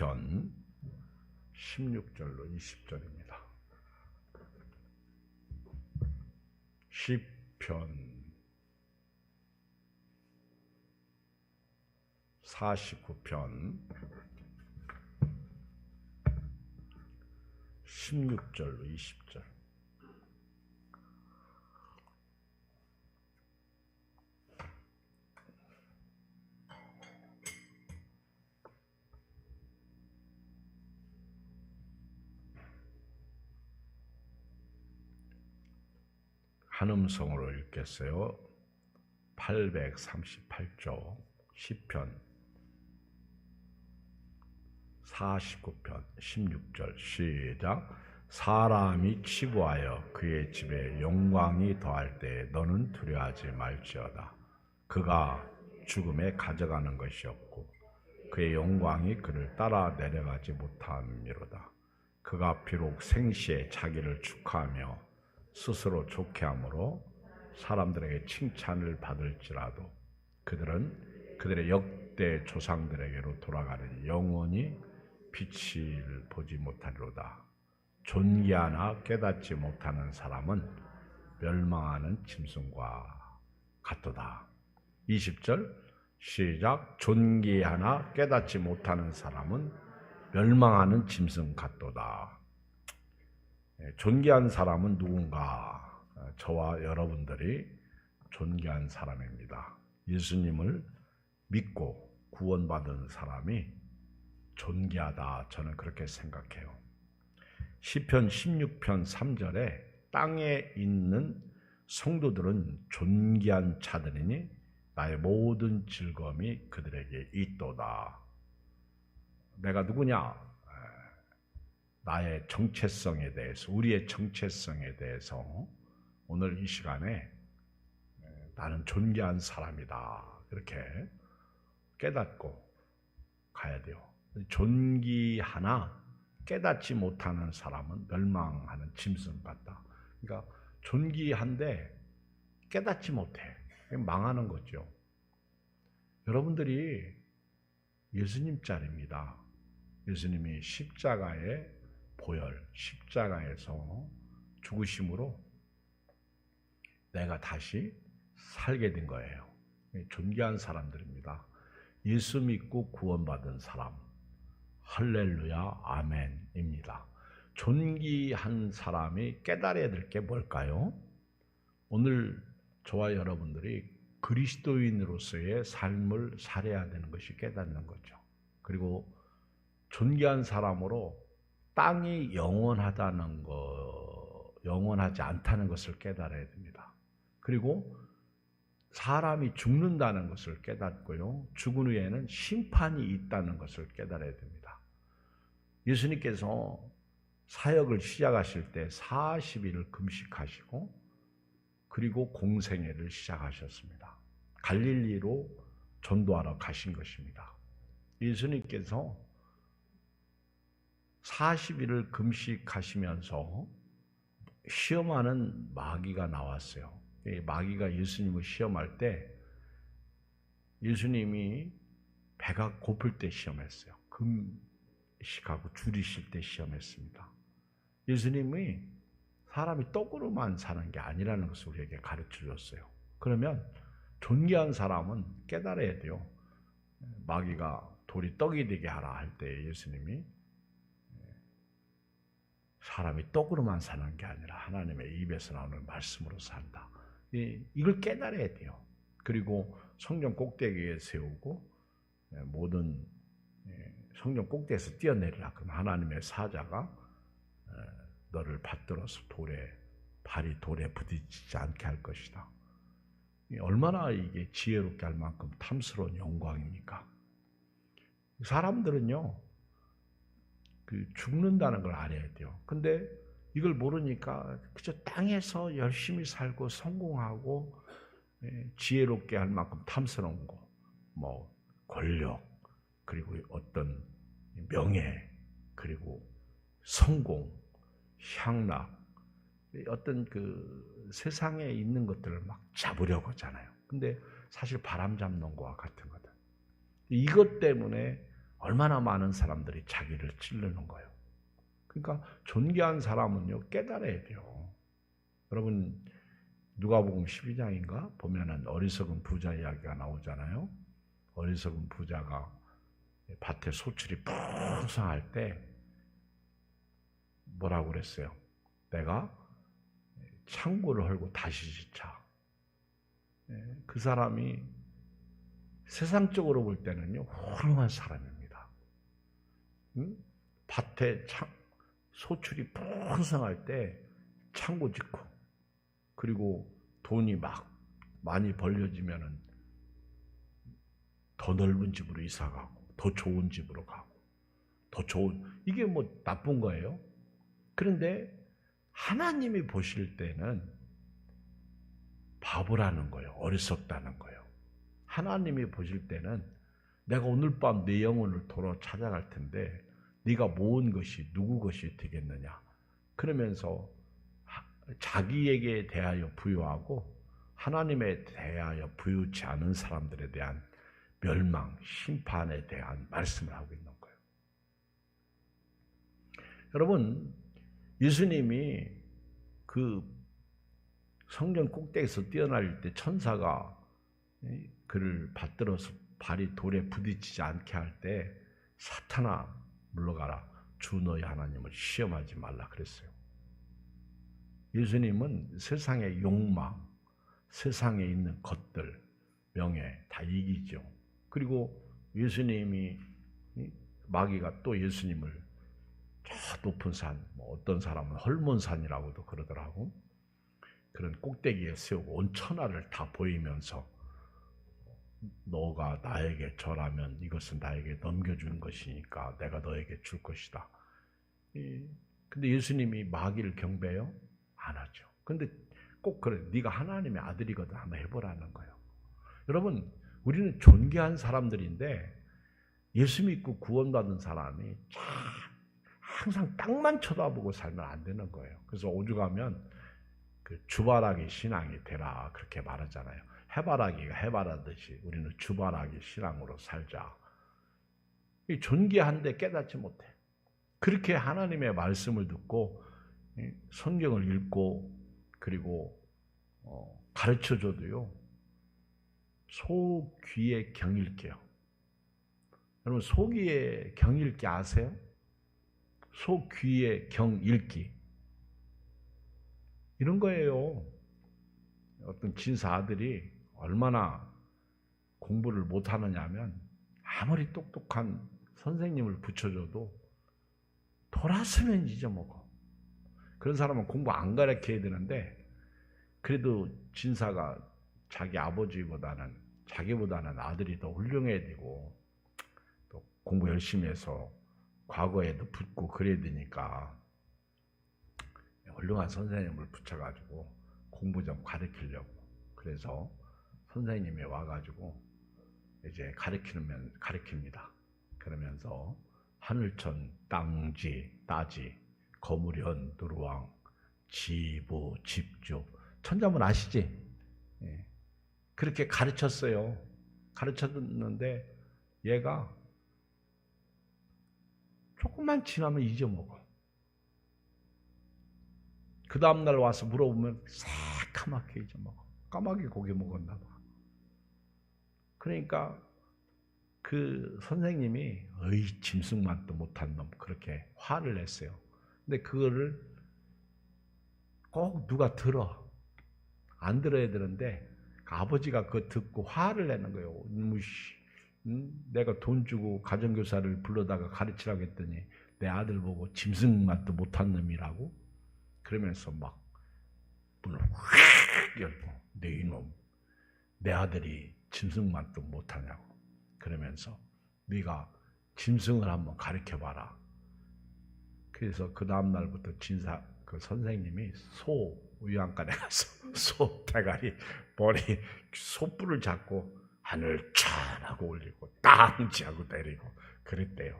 10편 16절로 20절입니다. 시편 49편 16절로 20절. 한 음성으로 읽겠어요. 838조 시편 49편 16절 시작. 사람이 치부하여 그의 집에 영광이 더할 때 너는 두려워하지 말지어다. 그가 죽음에 가져가는 것이 없고 그의 영광이 그를 따라 내려가지 못함이로다. 그가 비록 생시에 자기를 축하하며 스스로 좋게 함으로 사람들에게 칭찬을 받을지라도 그들은 그들의 역대 조상들에게로 돌아가는 영원히 빛을 보지 못하리로다. 존귀하나 깨닫지 못하는 사람은 멸망하는 짐승과 같도다. 20절 시작. 존귀하나 깨닫지 못하는 사람은 멸망하는 짐승 같도다. 존귀한 사람은 누군가? 저와 여러분들이 존귀한 사람입니다. 예수님을 믿고 구원받은 사람이 존귀하다. 저는 그렇게 생각해요. 시편 16편 3절에 땅에 있는 성도들은 존귀한 자들이니 나의 모든 즐거움이 그들에게 있도다. 내가 누구냐? 나의 정체성에 대해서, 우리의 정체성에 대해서 오늘 이 시간에 나는 존귀한 사람이다. 이렇게 깨닫고 가야 돼요. 존귀하나 깨닫지 못하는 사람은 멸망하는 짐승 같다. 그러니까 존귀한데 깨닫지 못해. 망하는 거죠. 여러분들이 예수님 짤입니다. 예수님이 십자가의 보혈, 십자가에서 죽으심으로 내가 다시 살게 된 거예요. 존귀한 사람들입니다. 예수 믿고 구원받은 사람, 할렐루야, 아멘입니다. 존귀한 사람이 깨달아야 될 게 뭘까요? 오늘 저와 여러분들이 그리스도인으로서의 삶을 살아야 되는 것이 깨닫는 거죠. 그리고 존귀한 사람으로 땅이 영원하다는 거, 영원하지 않다는 것을 깨달아야 됩니다. 그리고 사람이 죽는다는 것을 깨닫고요. 죽은 후에는 심판이 있다는 것을 깨달아야 됩니다. 예수님께서 사역을 시작하실 때 40일을 금식하시고 그리고 공생애를 시작하셨습니다. 갈릴리로 전도하러 가신 것입니다. 예수님께서 40일을 금식하시면서 시험하는 마귀가 나왔어요. 마귀가 예수님을 시험할 때 예수님이 배가 고플 때 시험했어요. 금식하고 줄이실 때 시험했습니다. 예수님이 사람이 떡으로만 사는 게 아니라는 것을 우리에게 가르쳐 줬어요. 그러면 존귀한 사람은 깨달아야 돼요. 마귀가 돌이 떡이 되게 하라 할 때 예수님이 사람이 떡으로만 사는 게 아니라 하나님의 입에서 나오는 말씀으로 산다. 이걸 깨달아야 돼요. 그리고 성전 꼭대기에 세우고 모든 성전 꼭대기에서 뛰어내리라. 그럼 하나님의 사자가 너를 받들어서 발이 돌에 부딪히지 않게 할 것이다. 얼마나 이게 지혜롭게 할 만큼 탐스러운 영광입니까? 사람들은요, 죽는다는 걸 알아야 돼요. 근데 이걸 모르니까 그저 땅에서 열심히 살고 성공하고 지혜롭게 할 만큼 탐스러운 거, 권력, 그리고 어떤 명예, 그리고 성공, 향락, 어떤 세상에 있는 것들을 막 잡으려고 하잖아요. 근데 사실 바람 잡는 거와 같은 거다. 이것 때문에 얼마나 많은 사람들이 자기를 찌르는 거예요. 그러니까 존귀한 사람은요, 깨달아야 돼요. 여러분, 누가복음 12장인가 보면은 어리석은 부자 이야기가 나오잖아요. 어리석은 부자가 밭에 소출이 풍성할 때 뭐라고 그랬어요? 내가 창고를 헐고 다시 짓자. 그 사람이 세상적으로 볼 때는요, 훌륭한 사람입니다. 밭에 소출이 풍성할 때 창고 짓고, 그리고 돈이 막 많이 벌려지면은 더 넓은 집으로 이사 가고, 더 좋은 집으로 가고, 더 좋은, 이게 뭐 나쁜 거예요? 그런데 하나님이 보실 때는 바보라는 거예요. 어리석다는 거예요. 하나님이 보실 때는 내가 오늘 밤 내 영혼을 돌아 찾아갈 텐데 네가 모은 것이 누구 것이 되겠느냐. 그러면서 자기에게 대하여 부여하고 하나님에 대하여 부여치 않은 사람들에 대한 멸망, 심판에 대한 말씀을 하고 있는 거예요. 여러분, 예수님이 그 성전 꼭대기에서 뛰어날 때 천사가 그를 받들어서 발이 돌에 부딪히지 않게 할 때 사탄아 물러가라. 주 너희 하나님을 시험하지 말라 그랬어요. 예수님은 세상의 욕망, 세상에 있는 것들, 명예 다 이기죠. 그리고 예수님이 마귀가 또 예수님을 저 높은 산, 어떤 사람은 헐몬산이라고도 그러더라고. 그런 꼭대기에 세우고 온 천하를 다 보이면서 너가 나에게 절하면 이것은 나에게 넘겨준 것이니까 내가 너에게 줄 것이다. 근데 예수님이 마귀를 경배해요? 안 하죠. 근데 꼭 그래. 네가 하나님의 아들이거든. 한번 해보라는 거예요. 여러분, 우리는 존귀한 사람들인데 예수 믿고 구원받은 사람이 항상 땅만 쳐다보고 살면 안 되는 거예요. 그래서 오죽하면 그 주바라기 신앙이 되라 그렇게 말하잖아요. 해바라기가 해바라듯이 우리는 주바라기 신앙으로 살자. 존귀한데 깨닫지 못해. 그렇게 하나님의 말씀을 듣고 성경을 읽고 그리고 가르쳐줘도요. 소귀에 경읽게요. 여러분, 소귀에 경읽기 아세요? 소귀에 경읽기. 이런 거예요. 어떤 진사 아들이 얼마나 공부를 못하느냐 하면 아무리 똑똑한 선생님을 붙여줘도 돌아서면 잊어먹어. 그런 사람은 공부 안 가르쳐야 되는데 그래도 진사가 자기 아버지보다는 자기보다는 아들이 더 훌륭해야 되고 또 공부 열심히 해서 과거에도 붙고 그래야 되니까 훌륭한 선생님을 붙여가지고 공부 좀 가르치려고. 그래서 선생님이 와가지고 이제 가르칩니다. 그러면서 하늘천, 땅지, 따지, 거무련, 누르왕, 지부, 집주. 천자문 아시지? 예. 그렇게 가르쳤어요. 가르쳤는데 얘가 조금만 지나면 잊어먹어. 그 다음날 와서 물어보면 새까맣게 잊어먹어. 까마귀 고기 먹었나 봐. 그러니까 그 선생님이 짐승만도 못한 놈 그렇게 화를 냈어요. 근데 그거를 꼭 누가 들어. 안 들어야 되는데 아버지가 그거 듣고 화를 내는 거예요. 내가 돈 주고 가정교사를 불러다가 가르치라고 했더니 내 아들 보고 짐승맛도 못한 놈이라고? 그러면서 막 문을 확 열고 내 이놈, 내 아들이 짐승맛도 못하냐고. 그러면서 네가 짐승을 한번 가르쳐봐라. 그래서 그 다음날부터 그 선생님이 소 우양간에 가서 소 대가리 머리 소뿔을 잡고 하늘 찬하고 올리고 땅지하고 내리고 그랬대요.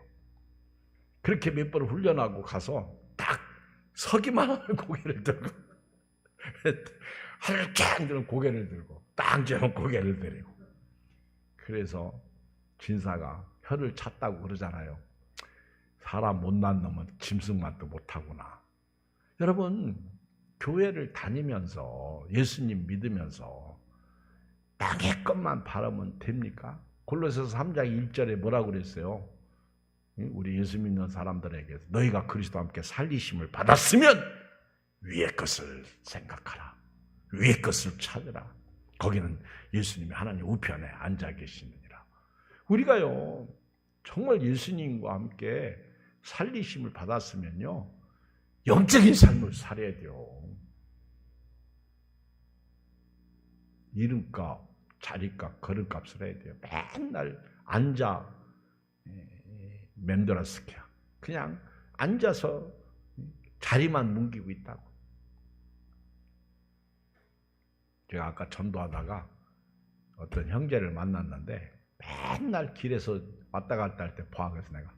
그렇게 몇 번 훈련하고 가서 딱 서기만 하면 고개를 들고 하늘 찬 들은 고개를 들고 땅지하면 고개를 내리고. 그래서 진사가 혀를 찼다고 그러잖아요. 사람 못난 놈은 짐승만도 못하구나. 여러분, 교회를 다니면서 예수님 믿으면서 땅의 것만 바라면 됩니까? 골로새서 3장 1절에 뭐라고 그랬어요? 우리 예수 믿는 사람들에게 너희가 그리스도와 함께 살리심을 받았으면 위의 것을 생각하라. 위의 것을 찾으라. 거기는 예수님이 하나님 우편에 앉아 계시느니라. 우리가요, 정말 예수님과 함께 살리심을 받았으면요, 영적인 삶을 살아야 돼요. 이름값, 자리값, 걸음값을 해야 돼요. 맨날 앉아 맴돌아스키야. 그냥 앉아서 자리만 뭉기고 있다고. 제가 아까 전도하다가 어떤 형제를 만났는데 맨날 길에서 왔다 갔다 할 때 봐. 그래서 내가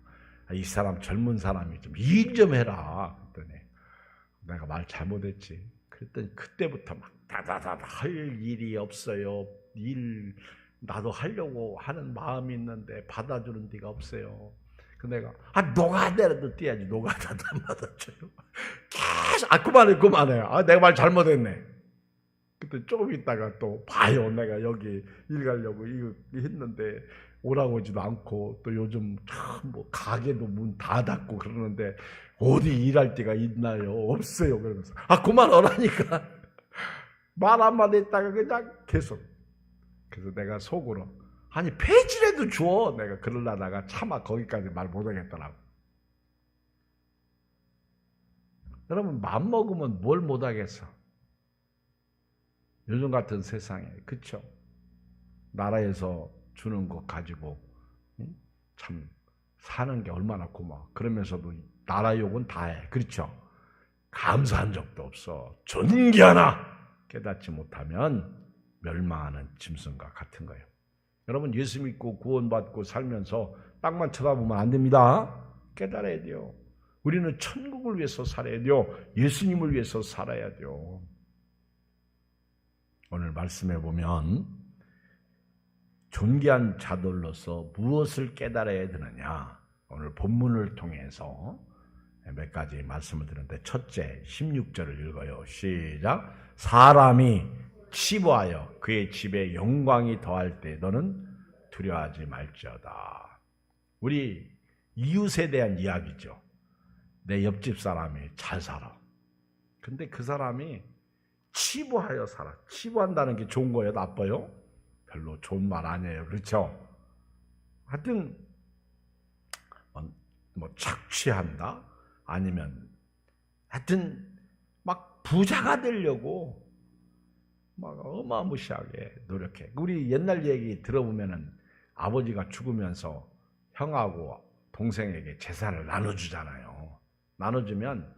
이 사람 젊은 사람이 좀 일 좀 해라. 그랬더니 내가 말 잘못했지. 그랬더니 그때부터 막 다다다다 할 일이 없어요. 일 나도 하려고 하는 마음이 있는데 받아주는 데가 없어요. 그 내가 노가다라도 뛰어야지. 노가다도 안 받아줘요. 계속 그만해. 내가 말 잘못했네. 그때 조금 있다가 또 봐요. 내가 여기 일 가려고 이거 했는데 오라고 하지도 않고 또 요즘 참 뭐 가게도 문 다 닫고 그러는데 어디 일할 데가 있나요? 없어요. 그러면서 그만하라니까 말 한마디 했다가 그냥 계속. 그래서 내가 속으로 폐지라도 줘. 내가 그러려다가 차마 거기까지 말 못하겠더라고. 여러분 마음 먹으면 뭘 못하겠어. 요즘 같은 세상에, 그쵸? 나라에서 주는 것 가지고 참 사는 게 얼마나 고마워. 그러면서도 나라 욕은 다 해. 그렇죠? 감사한 적도 없어. 존귀하나 깨닫지 못하면 멸망하는 짐승과 같은 거예요. 여러분 예수 믿고 구원받고 살면서 땅만 쳐다보면 안 됩니다. 깨달아야 돼요. 우리는 천국을 위해서 살아야 돼요. 예수님을 위해서 살아야 돼요. 오늘 말씀해 보면 존귀한 자들로서 무엇을 깨달아야 되느냐. 오늘 본문을 통해서 몇 가지 말씀을 드렸는데 첫째 16절을 읽어요. 시작. 사람이 치부하여 그의 집에 영광이 더할 때 너는 두려워하지 말지어다. 우리 이웃에 대한 이야기죠. 내 옆집 사람이 잘 살아. 근데 그 사람이 치부하여 살아. 치부한다는 게 좋은 거예요? 나빠요? 별로 좋은 말 아니에요. 그렇죠? 하여튼 뭐 착취한다? 아니면 하여튼 막 부자가 되려고 막 어마무시하게 노력해. 우리 옛날 얘기 들어보면은 아버지가 죽으면서 형하고 동생에게 재산을 나눠주잖아요. 나눠주면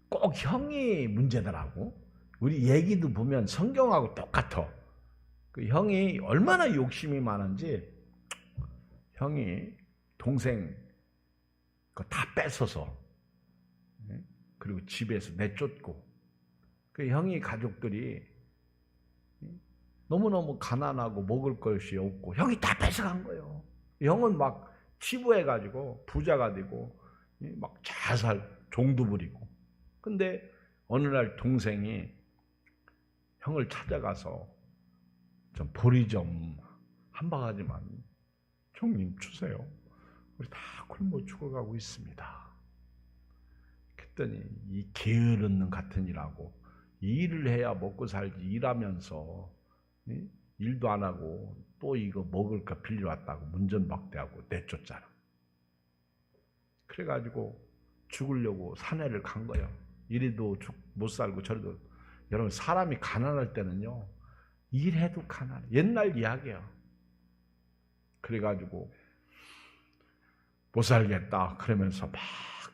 꼭 형이 문제더라고. 우리 얘기도 보면 성경하고 똑같아. 그 형이 얼마나 욕심이 많은지 형이 동생 그 다 뺏어서 그리고 집에서 내쫓고 그 형이 가족들이 너무너무 가난하고 먹을 것이 없고 형이 다 뺏어간 거예요. 형은 막 치부해가지고 부자가 되고 막 잘 종도 부리고. 근데 어느 날 동생이 형을 찾아가서 좀 보리 좀 한 바가지만 형님 주세요. 우리 다 굶어 죽어가고 있습니다. 그랬더니 이 게으른 같은 일하고 일을 해야 먹고 살지 일하면서 일도 안 하고 또 이거 먹을 거 빌려 왔다고 문전박대하고 내쫓잖아. 그래가지고 죽으려고 산에를 간 거예요. 이리도 못 살고 저리도. 여러분 사람이 가난할 때는요 일해도 가난해. 옛날 이야기야. 그래가지고 못 살겠다 그러면서 막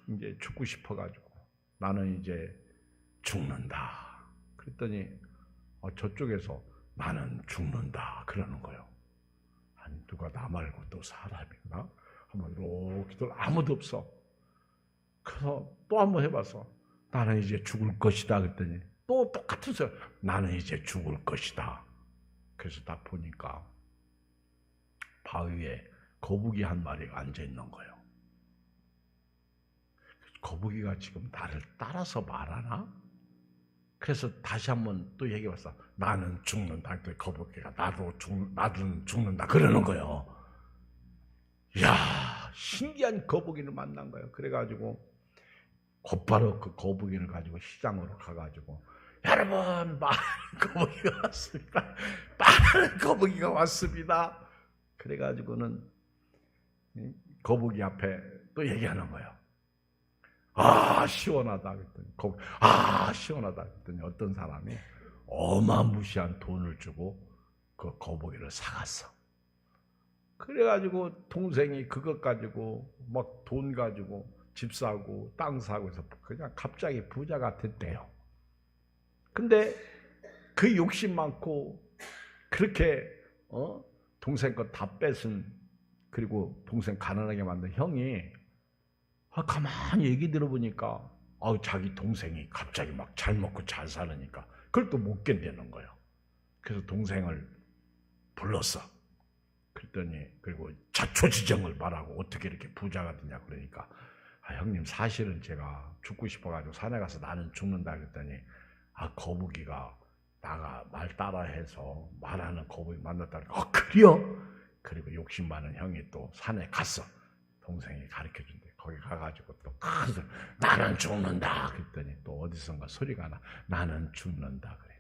이제 죽고 싶어가지고 나는 이제 죽는다. 그랬더니 저쪽에서 나는 죽는다 그러는 거예요. 아니 누가 나 말고 또 사람인가? 한번 이렇게 아무도 없어. 그래서 또 한번 해봐서 나는 이제 죽을 것이다 그랬더니 또 똑같은 소리. 나는 이제 죽을 것이다. 그래서 딱 보니까 바위에 거북이 한 마리가 앉아 있는 거예요. 거북이가 지금 나를 따라서 말하나? 그래서 다시 한번 또 얘기해봤어. 나는 죽는다. 그 거북이가 나도 죽는다. 그러는 거예요. 이야, 신기한 거북이를 만난 거예요. 그래가지고 곧바로 그 거북이를 가지고 시장으로 가가지고 여러분, 많은 거북이가 왔습니다. 많은 거북이가 왔습니다. 그래가지고는 거북이 앞에 또 얘기하는 거예요. 아, 시원하다 그랬더니 시원하다 그랬더니 어떤 사람이 어마무시한 돈을 주고 그 거북이를 사갔어. 그래가지고 동생이 그것 가지고 막 돈 가지고 집 사고 땅 사고 해서 그냥 갑자기 부자가 됐대요. 근데 그 욕심 많고 그렇게 동생 거 다 뺏은, 그리고 동생 가난하게 만든 형이 가만히 얘기 들어보니까 자기 동생이 갑자기 막 잘 먹고 잘 사느니까 그걸 또 못 견디는 거예요. 그래서 동생을 불렀어. 그랬더니 그리고 자초지정을 말하고 어떻게 이렇게 부자가 되냐 그러니까 형님, 사실은 제가 죽고 싶어가지고 산에 가서 나는 죽는다 그랬더니 거북이가 나가 말 따라해서 말하는 거북이 만났다 그러니까 그래요? 그리고 욕심 많은 형이 또 산에 갔어. 동생이 가르쳐준대. 거기 가가지고 또 큰 소리, 나는 죽는다 그랬더니 또 어디선가 소리가 나. 나는 죽는다 그래.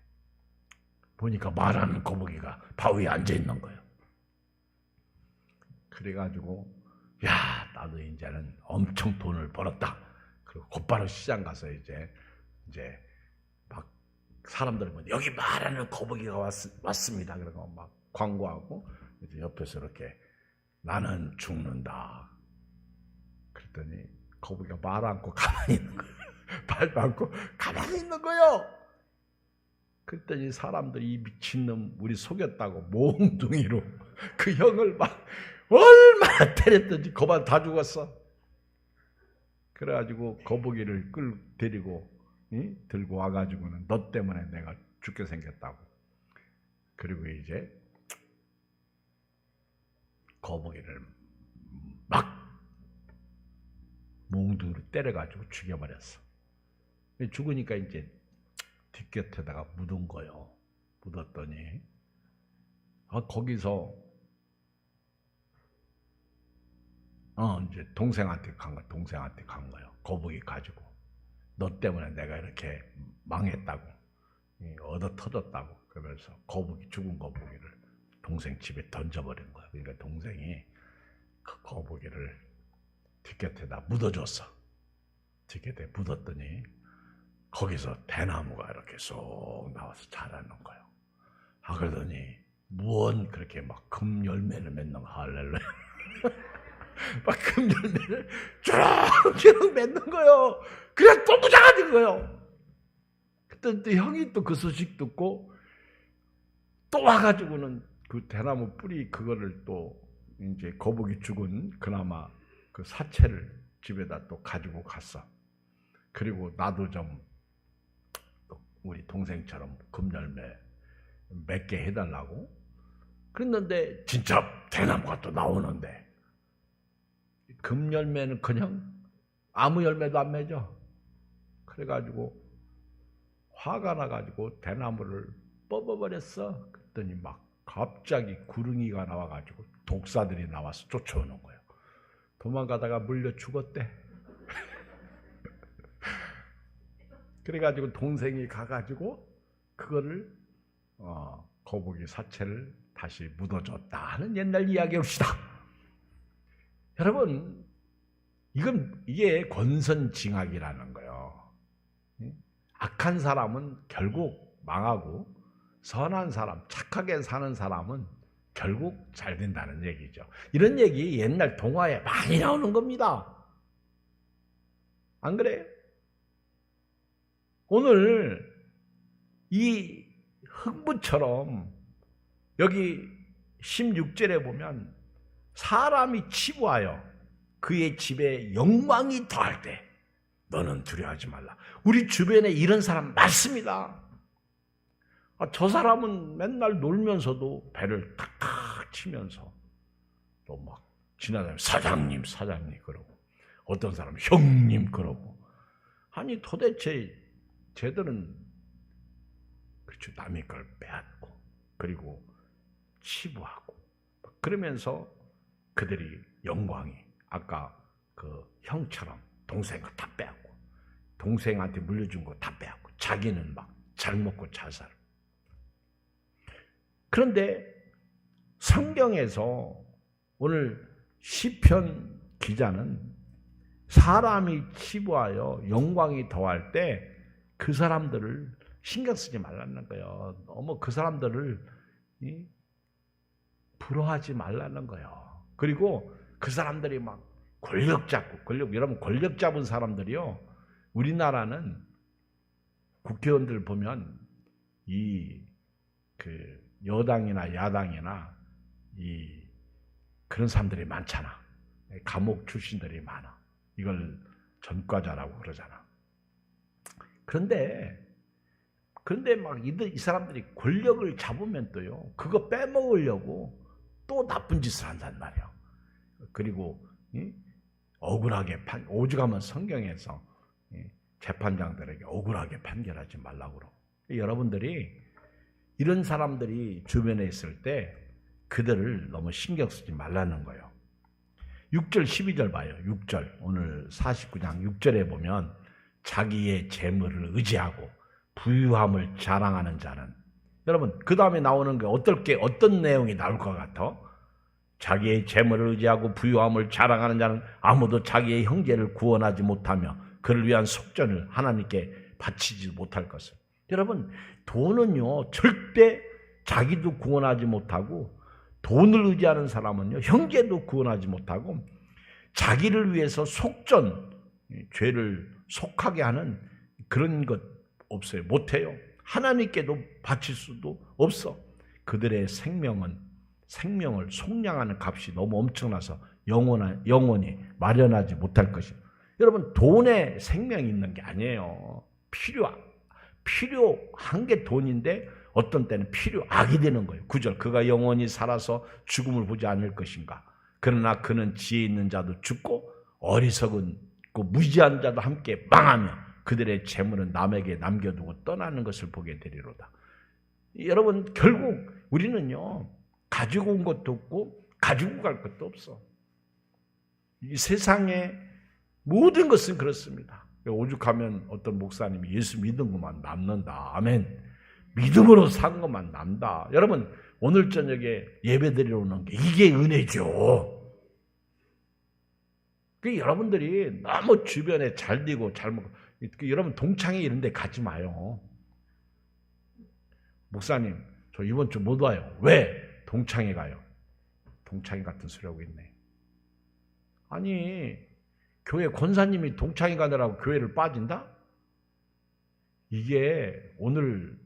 보니까 말하는 거북이가 바위에 앉아있는 거예요. 그래가지고 야, 나도 이제는 엄청 돈을 벌었다. 그리고 곧바로 시장 가서 이제 막 사람들이 뭐 여기 말하는 거북이가 왔습니다. 그러고 막 광고하고 이제 옆에서 이렇게 나는 죽는다. 그랬더니 거북이가 말 않고 가만히 있는 거예요. 말도 않고 가만히 있는 거예요. 그랬더니 사람들이 이 미친놈 우리 속였다고 몽둥이로 그 형을 막 얼마나 때렸든지 거반 다 죽었어. 그래가지고 거북이를 데리고 들고 와가지고는 너 때문에 내가 죽게 생겼다고. 그리고 이제 거북이를 막 몽둥이로 때려가지고 죽여버렸어. 죽으니까 이제 뒷곁에다가 묻은 거예요. 묻었더니 거기서 이제 동생한테 간 거예요. 거북이 가지고 너 때문에 내가 이렇게 망했다고, 얻어 터졌다고. 그러면서 죽은 거북이를 동생 집에 던져버린 거예요. 그러니까 동생이 그 거북이를 뒷곁에다 묻어줬어. 뒷곁에 묻었더니 거기서 대나무가 이렇게 쏙 나와서 자라는 거예요. 그러더니 무언 그렇게 막 금 열매를 맺는 거, 할렐루야. 막 금 열매를 주렁주렁 맺는 거예요. 그래 또 부자가 된 거예요. 그때 또 형이 또 그 소식 듣고 또 와가지고는 그 대나무 뿌리 그거를 또 이제 거북이 죽은 그나마 그 사체를 집에다 또 가지고 갔어. 그리고 나도 좀 우리 동생처럼 금열매 몇 개 해달라고 그랬는데 진짜 대나무가 또 나오는데 금열매는 그냥 아무 열매도 안 맺어. 그래가지고 화가 나가지고 대나무를 뽑아버렸어. 그랬더니 막 갑자기 구릉이가 나와가지고 독사들이 나와서 쫓아오는 거예요. 도망가다가 물려 죽었대. 그래가지고 동생이 가가지고 그거를 거북이 사체를 다시 묻어줬다 하는 옛날 이야기입시다. 여러분, 이게 권선징악이라는 거예요. 악한 사람은 결국 망하고 선한 사람, 착하게 사는 사람은 결국 잘 된다는 얘기죠. 이런 얘기 옛날 동화에 많이 나오는 겁니다. 안 그래요? 오늘 이 흥부처럼 여기 16절에 보면 사람이 치부하여 그의 집에 영광이 더할 때 너는 두려워하지 말라. 우리 주변에 이런 사람 많습니다. 저 사람은 맨날 놀면서도 배를 탁탁 치면서 또 막 지나다니면 사장님 그러고 어떤 사람은 형님 그러고. 아니 도대체 쟤들은 그렇죠, 남의 걸 빼앗고 그리고 치부하고 그러면서 그들이 영광이 아까 그 형처럼 동생 거 다 빼앗고 동생한테 물려준 거 다 빼앗고 자기는 막 잘 먹고 잘 살고. 그런데 성경에서 오늘 시편 기자는 사람이 치부하여 영광이 더할 때 그 사람들을 신경 쓰지 말라는 거예요. 너무 그 사람들을 부러워하지 말라는 거예요. 그리고 그 사람들이 막 권력 잡고 여러분 권력 잡은 사람들이요. 우리나라는 국회의원들 보면 그 여당이나 야당이나 그런 사람들이 많잖아. 감옥 출신들이 많아. 이걸 전과자라고 그러잖아. 그런데 막 이 사람들이 권력을 잡으면 또요, 그거 빼먹으려고 또 나쁜 짓을 한단 말이에요. 그리고 억울하게 오죽하면 성경에서 재판장들에게 억울하게 판결하지 말라고 그러고. 여러분들이 이런 사람들이 주변에 있을 때 그들을 너무 신경 쓰지 말라는 거예요. 6절 12절 봐요. 6절 오늘 49장 6절에 보면 자기의 재물을 의지하고 부유함을 자랑하는 자는, 여러분 그 다음에 나오는 게 어떤 내용이 나올 것 같아? 자기의 재물을 의지하고 부유함을 자랑하는 자는 아무도 자기의 형제를 구원하지 못하며 그를 위한 속전을 하나님께 바치지 못할 것을. 여러분 돈은요 절대 자기도 구원하지 못하고 돈을 의지하는 사람은요 형제도 구원하지 못하고 자기를 위해서 속전, 죄를 속하게 하는 그런 것 없어요. 못해요. 하나님께도 바칠 수도 없어. 그들의 생명을 속량하는 값이 너무 엄청나서 영원히 마련하지 못할 것이에요. 여러분 돈에 생명이 있는 게 아니에요. 필요한 게 돈인데 어떤 때는 필요악이 되는 거예요. 9절 그가 영원히 살아서 죽음을 보지 않을 것인가. 그러나 그는 지혜 있는 자도 죽고 어리석은 무지한 자도 함께 망하며 그들의 재물은 남에게 남겨두고 떠나는 것을 보게 되리로다. 여러분 결국 우리는요 가지고 온 것도 없고 가지고 갈 것도 없어. 이 세상의 모든 것은 그렇습니다. 오죽하면 어떤 목사님이 예수 믿은 것만 남는다. 아멘. 믿음으로 산 것만 남다. 여러분 오늘 저녁에 예배드리러 오는 게 이게 은혜죠. 여러분들이 너무 주변에 잘 되고 잘 먹고, 여러분 동창회 이런 데 가지 마요. 목사님 저 이번 주 못 와요. 왜? 동창회 가요. 동창회 같은 소리 하고 있네. 아니 교회 권사님이 동창회 가느라고 교회를 빠진다? 이게 오늘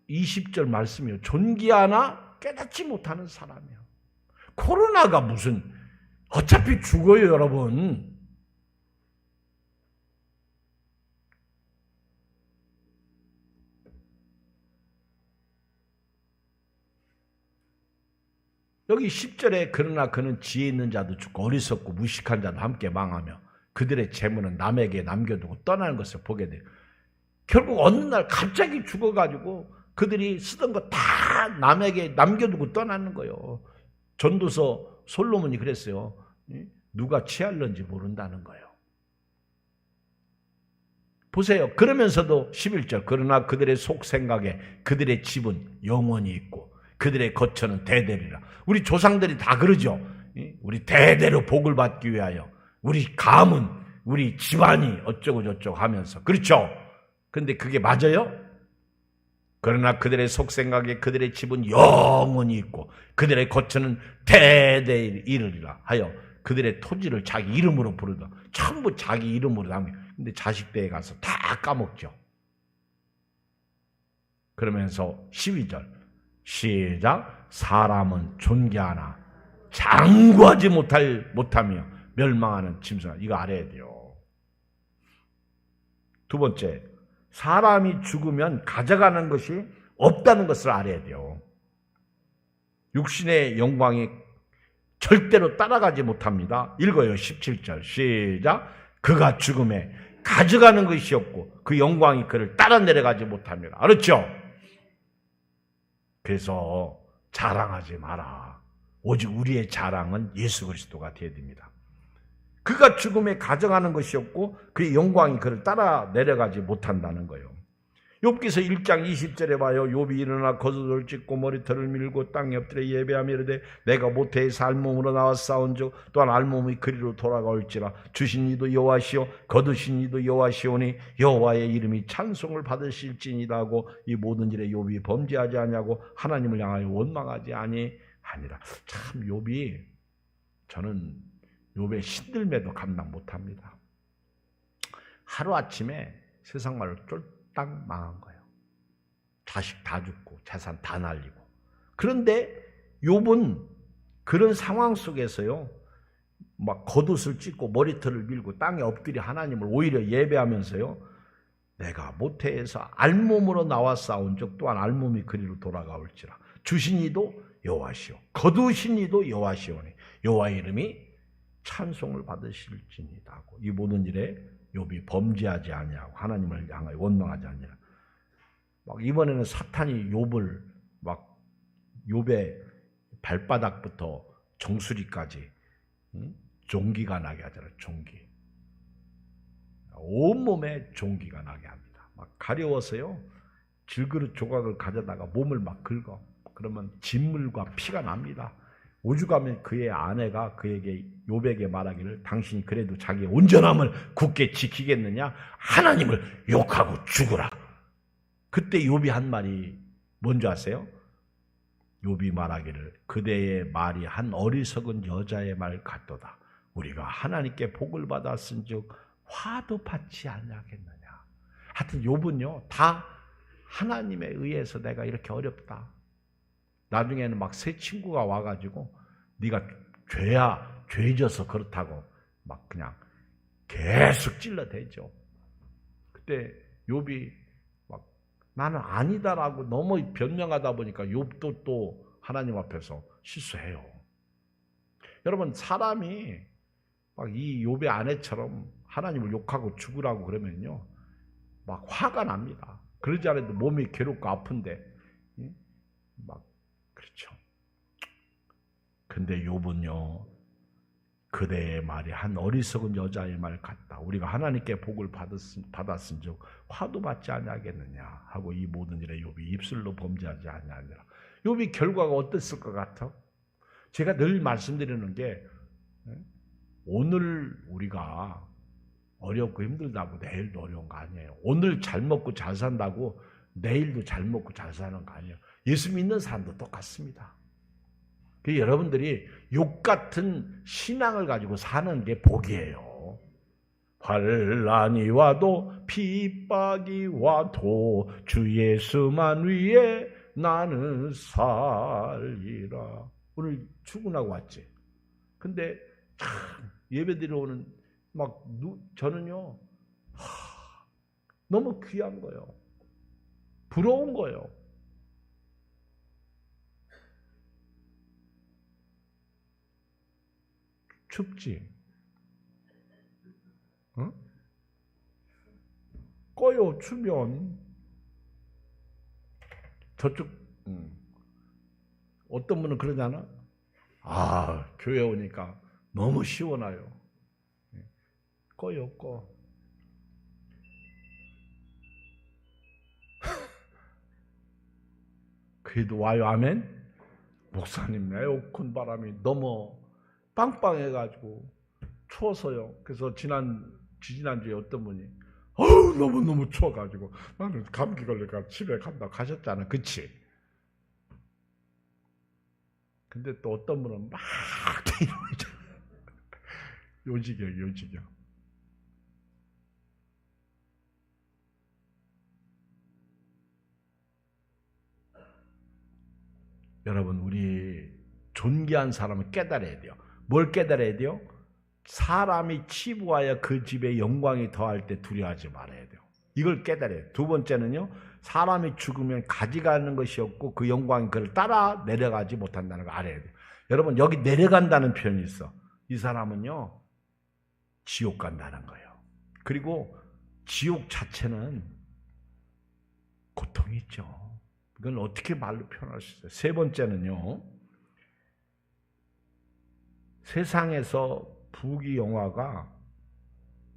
20절 말씀이요. 존귀하나 깨닫지 못하는 사람이요. 코로나가 무슨, 어차피 죽어요 여러분. 여기 10절에 그러나 그는 지혜 있는 자도 죽고 어리석고 무식한 자도 함께 망하며 그들의 재물은 남에게 남겨두고 떠나는 것을 보게 돼요. 결국 어느 날 갑자기 죽어가지고 그들이 쓰던 거 다 남에게 남겨두고 떠나는 거예요. 전도서 솔로몬이 그랬어요. 누가 취할는지 모른다는 거예요. 보세요. 그러면서도 11절 그러나 그들의 속 생각에 그들의 집은 영원히 있고 그들의 거처는 대대리라. 우리 조상들이 다 그러죠. 우리 대대로 복을 받기 위하여 우리 가문, 우리 집안이 어쩌고 저쩌고 하면서. 그렇죠? 근데 그게 맞아요? 그러나 그들의 속생각에 그들의 집은 영원히 있고 그들의 거처는 대대에 이르리라 하여 그들의 토지를 자기 이름으로 부르다. 전부 자기 이름으로 남겨. 근데 자식대에 가서 다 까먹죠. 그러면서 12절 시작 사람은 존귀하나 장구하지 못하며 멸망하는 짐승아. 이거 알아야 돼요. 두 번째, 사람이 죽으면 가져가는 것이 없다는 것을 알아야 돼요. 육신의 영광이 절대로 따라가지 못합니다. 읽어요. 17절 시작. 그가 죽음에 가져가는 것이었고 그 영광이 그를 따라 내려가지 못합니다. 알았죠? 그래서 자랑하지 마라. 오직 우리의 자랑은 예수 그리스도가 되어야 됩니다. 그가 죽음에 가져가는 것이었고 그의 영광이 그를 따라 내려가지 못한다는 거예요. 욥기서 1장 20절에 봐요. 욥이 일어나 겉옷을 찢고 머리털을 밀고 땅에 엎드려 예배하며 이르되 내가 모태에서 알몸으로 나와 싸운즉 또한 알몸의 그리로 돌아가올지라. 주신 이도 여호와시오 거두신 이도 여호와시오니 여호와의 이름이 찬송을 받으실지니라 하고 이 모든 일에 욥이 범죄하지 아니하고 하나님을 향하여 원망하지 아니하니라. 참 욥이, 저는 욥의 신들매도 감당 못합니다. 하루아침에 세상 말로 쫄딱 망한 거예요. 자식 다 죽고 재산 다 날리고. 그런데 욥은 그런 상황 속에서요, 막 겉옷을 찢고 머리털을 밀고 땅에 엎드려 하나님을 오히려 예배하면서요, 내가 모태에서 알몸으로 나와 싸운 적 또한 알몸이 그리로 돌아가올지라. 주신 이도 여호와시오 거두신 이도 여호와시오니 여호와의 이름이 찬송을 받으실지니라 하고 이 모든 일에 욥이 범죄하지 아니하고 하나님을 향하여 원망하지 아니하라. 막 이번에는 사탄이 욥을 막 욥의 발바닥부터 정수리까지 종기가 나게 하잖아요. 종기. 온몸에 종기가 나게 합니다. 막 가려워서요. 질그릇 조각을 가져다가 몸을 막 긁어. 그러면 진물과 피가 납니다. 오죽하면 그의 아내가 그에게 욥에게 말하기를 당신이 그래도 자기의 온전함을 굳게 지키겠느냐? 하나님을 욕하고 죽으라. 그때 욥이 한 말이 뭔지 아세요? 욥이 말하기를 그대의 말이 한 어리석은 여자의 말 같도다. 우리가 하나님께 복을 받았은즉 화도 받지 않냐겠느냐. 하여튼 욥은요 다 하나님에 의해서 내가 이렇게 어렵다. 나중에는 막 새 친구가 와가지고 네가 죄져서 그렇다고 막 그냥 계속 찔러대죠. 그때 욥이 막 나는 아니다라고 너무 변명하다 보니까 욥도 또 하나님 앞에서 실수해요. 여러분 사람이 막 이 욥의 아내처럼 하나님을 욕하고 죽으라고 그러면요 막 화가 납니다. 그러지 않아도 몸이 괴롭고 아픈데 막 그렇죠. 근데 욥은요 그대의 말이 한 어리석은 여자의 말 같다. 우리가 하나님께 복을 받았은즉 화도 받지 아니하겠느냐 하고 이 모든 일에 욥이 입술로 범죄하지 아니하니라. 욥이 결과가 어땠을 것 같아? 제가 늘 말씀드리는 게 오늘 우리가 어렵고 힘들다고 내일도 어려운 거 아니에요. 오늘 잘 먹고 잘 산다고 내일도 잘 먹고 잘 사는 거 아니에요. 예수 믿는 사람도 똑같습니다. 여러분들이 욕 같은 신앙을 가지고 사는 게 복이에요. 환난이 와도 핍박이 와도 주 예수만 위해 나는 살리라. 오늘 출근하고 왔지. 근데 참 예배드리러 오는 막 저는요 너무 귀한 거예요. 부러운 거예요. 춥지? 응? 꺼요, 추면. 저쪽, 어떤 분은 그러잖아? 아, 교회 오니까 너무 시원해요. 꺼요, 꺼. 그래도 와요, 아멘? 목사님, 에어컨 바람이 너무 빵빵해가지고 추워서요. 그래서 지난주에 어떤 분이 너무너무 추워가지고 나는 감기 걸릴까 집에 간다고 가셨잖아. 그치? 근데 또 어떤 분은 막 요지경. 여러분 우리 존귀한 사람을 깨달아야 돼요. 뭘 깨달아야 돼요? 사람이 치부하여 그 집에 영광이 더할 때 두려워하지 말아야 돼요. 이걸 깨달아야 돼요. 두 번째는요. 사람이 죽으면 가져가는 것이 없고 그 영광이 그를 따라 내려가지 못한다는 걸 알아야 돼요. 여러분 여기 내려간다는 표현이 있어. 이 사람은요 지옥 간다는 거예요. 그리고 지옥 자체는 고통이 있죠. 이건 어떻게 말로 표현할 수 있어요? 세 번째는요. 세상에서 부귀영화가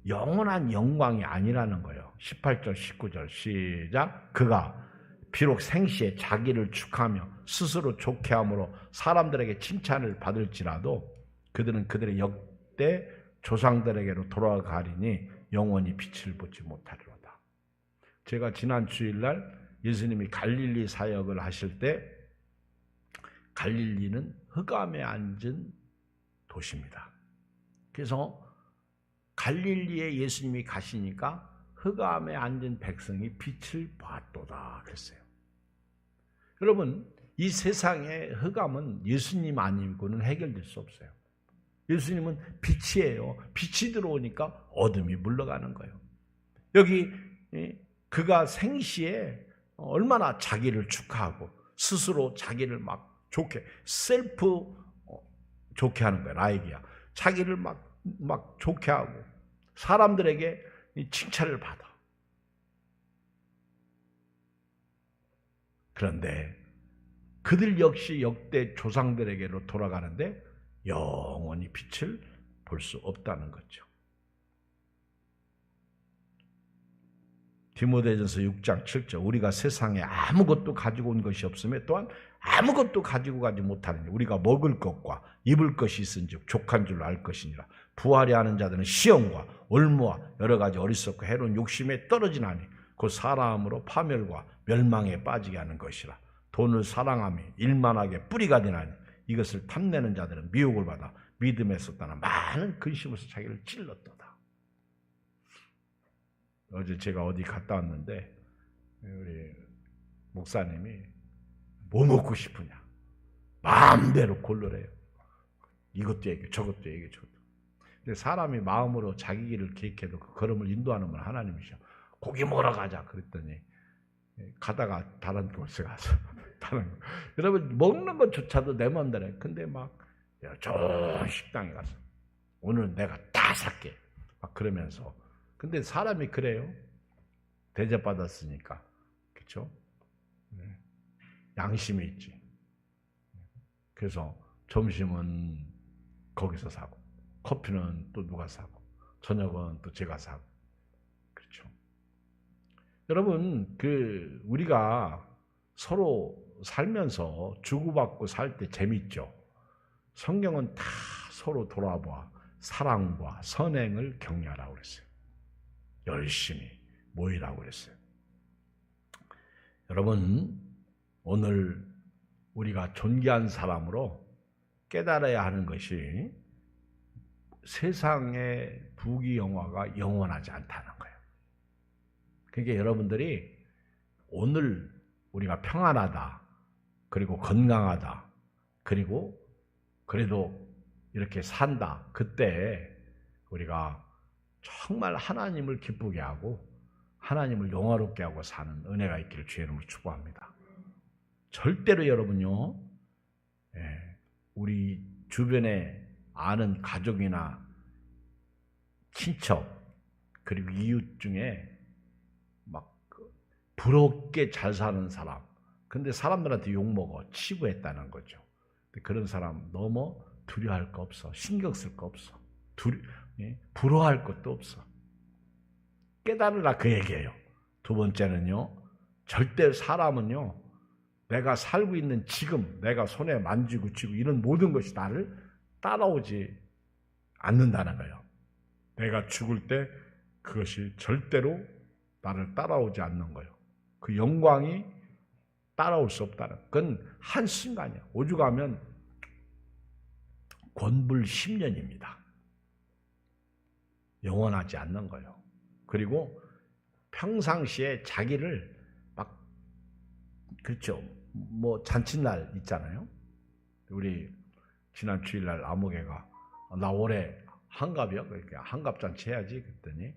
영원한 영광이 아니라는 거예요. 18절 19절 시작. 그가 비록 생시에 자기를 축하하며 스스로 좋게함으로 사람들에게 칭찬을 받을지라도 그들은 그들의 역대 조상들에게로 돌아가리니 영원히 빛을 보지 못하리로다. 제가 지난 주일날 예수님이 갈릴리 사역을 하실 때 갈릴리는 흑암에 앉은 도시입니다. 그래서 갈릴리에 예수님이 가시니까 흑암에 앉은 백성이 빛을 봤도다 그랬어요. 여러분 이 세상의 흑암은 예수님 아니고는 해결될 수 없어요. 예수님은 빛이에요. 빛이 들어오니까 어둠이 물러가는 거예요. 여기 그가 생시에 얼마나 자기를 축하하고 스스로 자기를 막 좋게 셀프 좋게 하는 거야. 라이기야. 자기를 막 좋게 하고 사람들에게 칭찬을 받아. 그런데 그들 역시 역대 조상들에게로 돌아가는데 영원히 빛을 볼 수 없다는 거죠. 디모데전서 6장 7절 우리가 세상에 아무것도 가지고 온 것이 없으며 또한 아무것도 가지고 가지 못하느니 우리가 먹을 것과 입을 것이 있은즉 족한 줄로 알 것이니라. 부하려 하는 자들은 시험과 올무와 여러 가지 어리석고 해로운 욕심에 떨어지나니 곧 사람으로 파멸과 멸망에 빠지게 하는 것이라. 돈을 사랑함이 일만하게 뿌리가 되나니 이것을 탐내는 자들은 미혹을 받아 믿음에서 떠나 많은 근심으로서 자기를 찔렀도다. 어제 제가 어디 갔다 왔는데 우리 목사님이 뭐 먹고 싶으냐 마음대로 골라래요. 이것도 얘기해 저것도 얘기해 저것도. 근데 사람이 마음으로 자기 길을 기획해도 그 걸음을 인도하는 분 하나님이셔. 고기 먹으러 가자 그랬더니 가다가 다른 곳에 가서 여러분 먹는 것조차도 내 맘대로 해. 근데 막 좋은 식당에 가서 오늘 내가 다 살게 막 그러면서. 근데 사람이 그래요. 대접받았으니까. 그렇죠? 양심이 있지. 그래서 점심은 거기서 사고 커피는 또 누가 사고 저녁은 또 제가 사고. 그렇죠? 여러분 우리가 서로 살면서 주고받고 살 때 재밌죠. 성경은 다 서로 돌아봐 사랑과 선행을 격려하라고 그랬어요. 열심히 모이라고 그랬어요. 여러분 오늘 우리가 존귀한 사람으로 깨달아야 하는 것이 세상의 부귀영화가 영원하지 않다는 거예요. 그러니까 여러분들이 오늘 우리가 평안하다 그리고 건강하다 그리고 그래도 이렇게 산다 그때 우리가 정말 하나님을 기쁘게 하고 하나님을 영화롭게 하고 사는 은혜가 있기를 주의 이름으로 축복합니다. 절대로 여러분요 우리 주변에 아는 가족이나 친척 그리고 이웃 중에 막 부럽게 잘 사는 사람 근데 사람들한테 욕먹어 치부했다는 거죠. 그런 사람 너무 두려워할 거 없어. 신경 쓸 거 없어. 부러워할 것도 없어. 깨달으라 그 얘기예요. 두 번째는요. 절대 사람은요. 내가 살고 있는 지금 내가 손에 만지고 쥐고 이런 모든 것이 나를 따라오지 않는다는 거예요. 내가 죽을 때 그것이 절대로 나를 따라오지 않는 거예요. 그 영광이 따라올 수 없다는 그건 한순간이야. 오죽하면 권불 10년입니다. 영원하지 않는 거예요. 그리고 평상시에 자기를 막 그렇죠. 뭐 잔칫날 있잖아요. 우리 지난 주일날 아무개가 나 올해 한갑이요. 그러니까 한갑잔치 해야지 그랬더니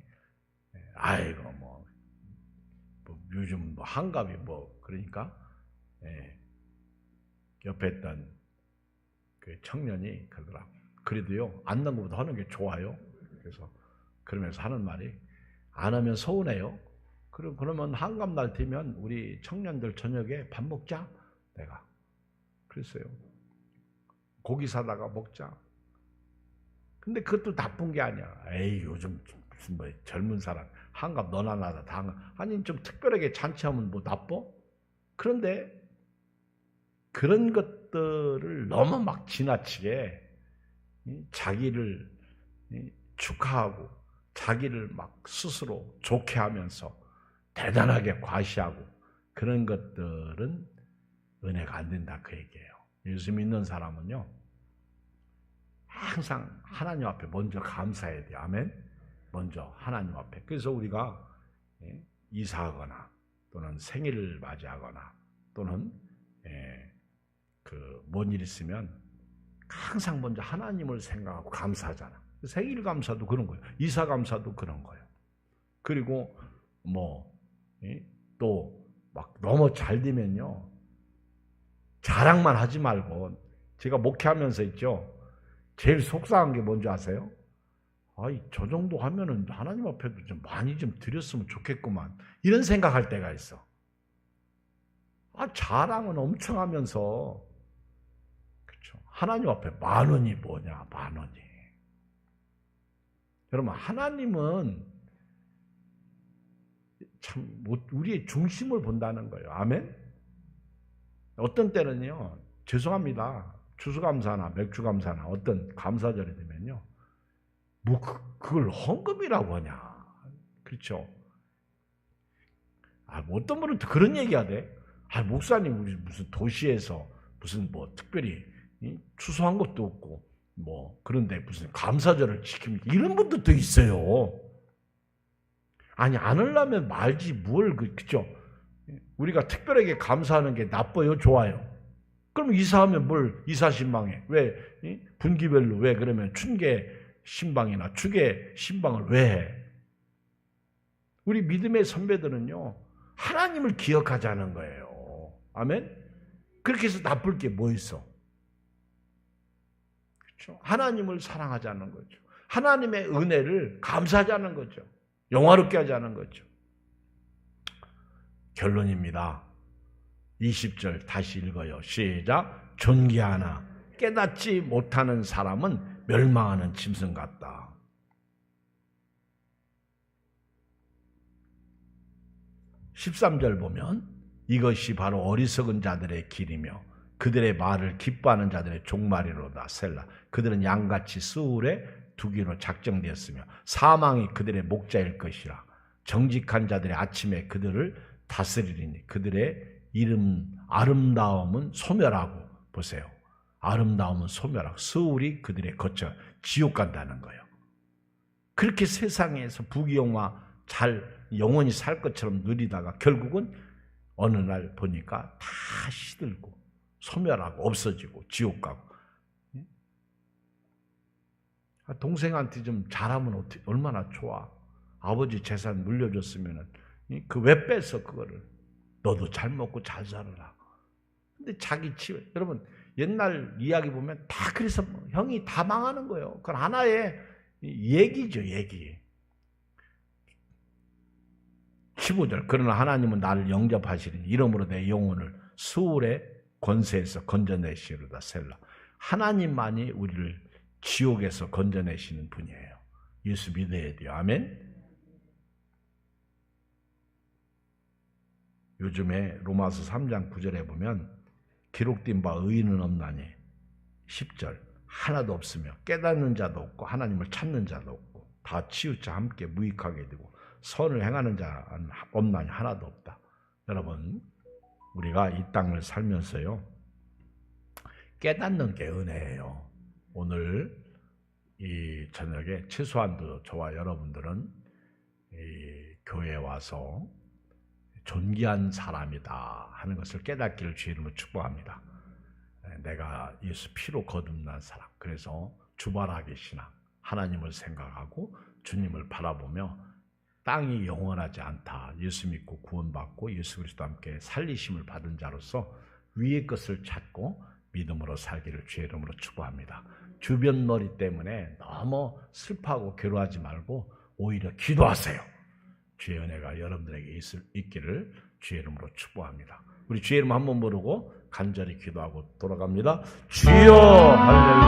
아이고 뭐 요즘 뭐 한갑이 뭐 그러니까 옆에 있던 그 그 청년이 그러더라고. 그래도요, 앉는 것보다 하는 게 좋아요. 그래서 그러면서 하는 말이, 안 하면 서운해요. 그러면 한갑날 되면 우리 청년들 저녁에 밥 먹자. 내가 그랬어요. 고기 사다가 먹자. 근데 그것도 나쁜 게 아니야. 에이, 요즘 무슨 뭐 젊은 사람 한갑 너나 나나 다 한갑. 아니 좀 특별하게 잔치하면 뭐 나빠? 그런데 그런 것들을 너무 막 지나치게 자기를 축하하고 자기를 막 스스로 좋게 하면서 대단하게 과시하고 그런 것들은 은혜가 안 된다 그 얘기예요. 예수 믿는 사람은요, 항상 하나님 앞에 먼저 감사해야 돼요. 아멘. 먼저 하나님 앞에. 그래서 우리가 이사하거나 또는 생일을 맞이하거나 또는 뭔 일 있으면 항상 먼저 하나님을 생각하고 감사하잖아. 생일 감사도 그런 거예요. 이사 감사도 그런 거예요. 그리고 또 막 너무 잘 되면요, 자랑만 하지 말고, 제가 목회하면서 있죠, 제일 속상한 게 뭔지 아세요? 아이, 저 정도 하면은 하나님 앞에도 좀 많이 좀 드렸으면 좋겠구만, 이런 생각할 때가 있어. 자랑은 엄청 하면서, 그렇죠, 하나님 앞에 10,000원이 뭐냐, 10,000원이. 여러분, 하나님은 참 우리의 중심을 본다는 거예요. 아멘? 어떤 때는요, 죄송합니다, 추수감사나 맥주감사나 어떤 감사절이 되면요, 뭐 그걸 헌금이라고 하냐. 그렇죠? 어떤 분은 또 그런 얘기하대. 목사님, 우리 무슨 도시에서 무슨 뭐 특별히 추수한 것도 없고 그런데 무슨 감사절을 지킵니까? 이런 분들도 있어요. 아니, 안 하려면 말지 뭘. 그죠? 우리가 특별하게 감사하는 게 나빠요, 좋아요? 그럼 이사하면 뭘 이사신방해? 왜 분기별로 왜 그러면 춘계 신방이나 추계 신방을 왜 해? 우리 믿음의 선배들은요, 하나님을 기억하자는 거예요. 아멘? 그렇게 해서 나쁠 게 뭐 있어? 그렇죠? 하나님을 사랑하자는 거죠. 하나님의 은혜를 감사하자는 거죠. 영화롭게 하자는 거죠. 결론입니다. 20절 다시 읽어요. 시작. 존귀하나 깨닫지 못하는 사람은 멸망하는 짐승 같다. (13절) 보면 이것이 바로 어리석은 자들의 길이며 그들의 말을 기뻐하는 자들의 종말이로다. 셀라. 그들은 양같이 스울에 두기로 작정되었으며 사망이 그들의 목자일 것이라. 정직한 자들의 아침에 그들을 다스리리니 그들의 이름 아름다움은 소멸하고. 보세요. 아름다움은 소멸하고 스울이 그들의 거처, 지옥 간다는 거예요. 그렇게 세상에서 부귀영화 잘 영원히 살 것처럼 누리다가 결국은 어느 날 보니까 다 시들고 소멸하고 없어지고 지옥 가고. 동생한테 좀 잘하면 얼마나 좋아. 아버지 재산 물려줬으면 그 왜 뺐어 그거를. 너도 잘 먹고 잘 살아라. 근데 자기 여러분 옛날 이야기 보면 다 그래서 형이 다 망하는 거예요. 그건 하나의 얘기죠, 얘기. 15절. 그러나 하나님은 나를 영접하시리니 이러므로 내 영혼을 스울의 권세에서 건져내시리로다. 셀라. 하나님만이 우리를 지옥에서 건져내시는 분이에요. 예수 믿어야 돼요. 아멘. 요즘에 로마서 3장 9절에 보면 기록된 바 의인은 없나니 10절. 하나도 없으며 깨닫는 자도 없고 하나님을 찾는 자도 없고 다 치우쳐 함께 무익하게 되고 선을 행하는 자는 없나니 하나도 없다. 여러분, 우리가 이 땅을 살면서요, 깨닫는 게 은혜예요. 오늘 이 저녁에 최소한도 저와 여러분들은 이 교회에 와서 존귀한 사람이다 하는 것을 깨닫기를 주의 이름으로 축복합니다. 내가 예수 피로 거듭난 사람. 그래서 주발하게 신앙, 하나님을 생각하고 주님을 바라보며 땅이 영원하지 않다. 예수 믿고 구원받고 예수 그리스도와 함께 살리심을 받은 자로서 위의 것을 찾고 믿음으로 살기를 주의 이름으로 축복합니다. 주변 놀이 때문에 너무 슬퍼하고 괴로워하지 말고 오히려 기도하세요. 주의 은혜가 여러분들에게 있기를 주의 이름으로 축복합니다. 우리 주의 이름 한번 부르고 간절히 기도하고 돌아갑니다. 주여 할렐루야.